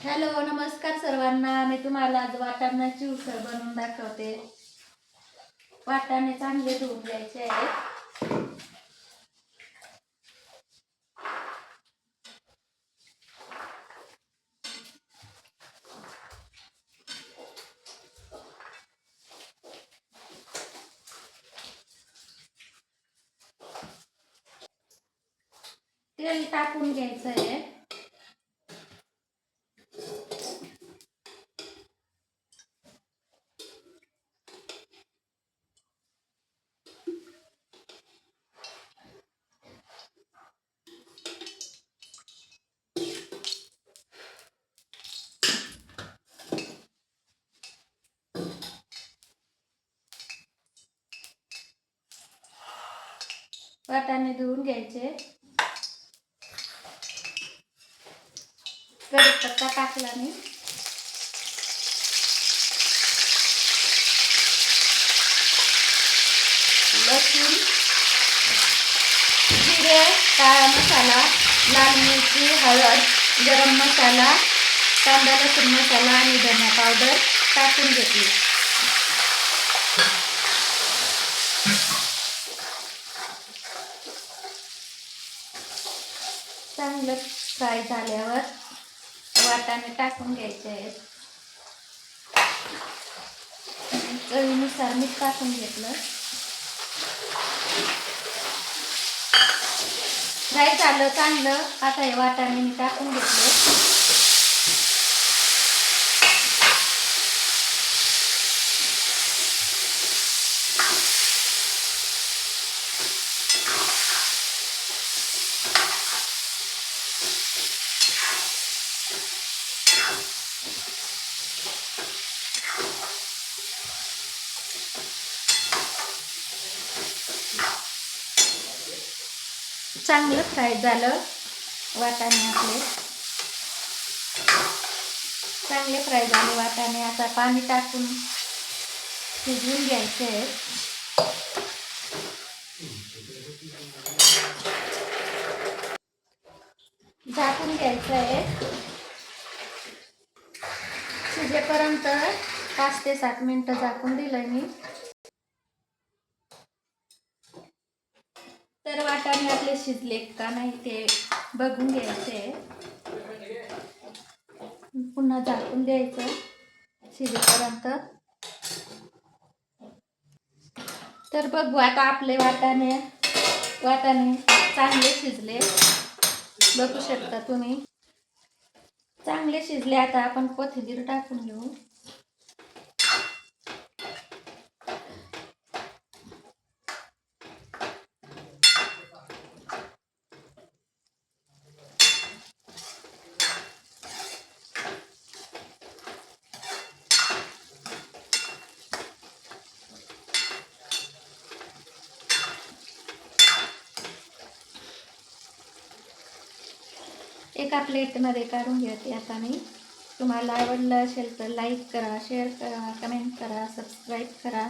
Hello, नमस्कार सर्वांना. मी तुम्हाला आज वाटाण्याची उसळ बनवून दाखवते. वाटाणे चांगले धुवून घ्यायचे आहेत. तेल टाकून घ्यायचं आहे. वाटाणे धुवून घ्यायचे. कढीपत्ता टाकला मी. लसूण, जिरे, काळा मसाला, लाल मिरची, हळद, गरम मसाला, कांदा लसूण मसाला आणि धना पावडर टाकून घेतली. चांगलं फ्राय झाल्यावर वाटाणे टाकून घ्यायचे आहेत. चवीनुसार मीठ टाकून घेतलं. फ्राय झालं चांगलं. आता हे वाटाणे मी टाकून घेतले. चांगलं फ्राय झालं वाटाणे आपले. चांगले फ्राय झाले वाटाणे. आता पाणी टाकून शिजवून घ्यायचे आहे. झाकून घ्यायचं आहे. शिजेपर्यंत 5 ते 7 मिनिटं झाकून दिलं मी. तर वाटाणे आपले शिजले का नाही ते बघून घ्यायचे. पुन्हा झाकून द्यायचं शिजेपर्यंत. तर बघू आता आपले वाटाणे चांगले शिजले. बघू शकता तुम्ही, चांगले शिजले. आता आपण कोथिंबीर टाकून घेऊ. एका प्लेटमध्ये काढून घेते आता मी. तुम्हाला आवडलं असेल तर लाईक करा, शेअर करा, कमेंट करा, सबस्क्राईब करा.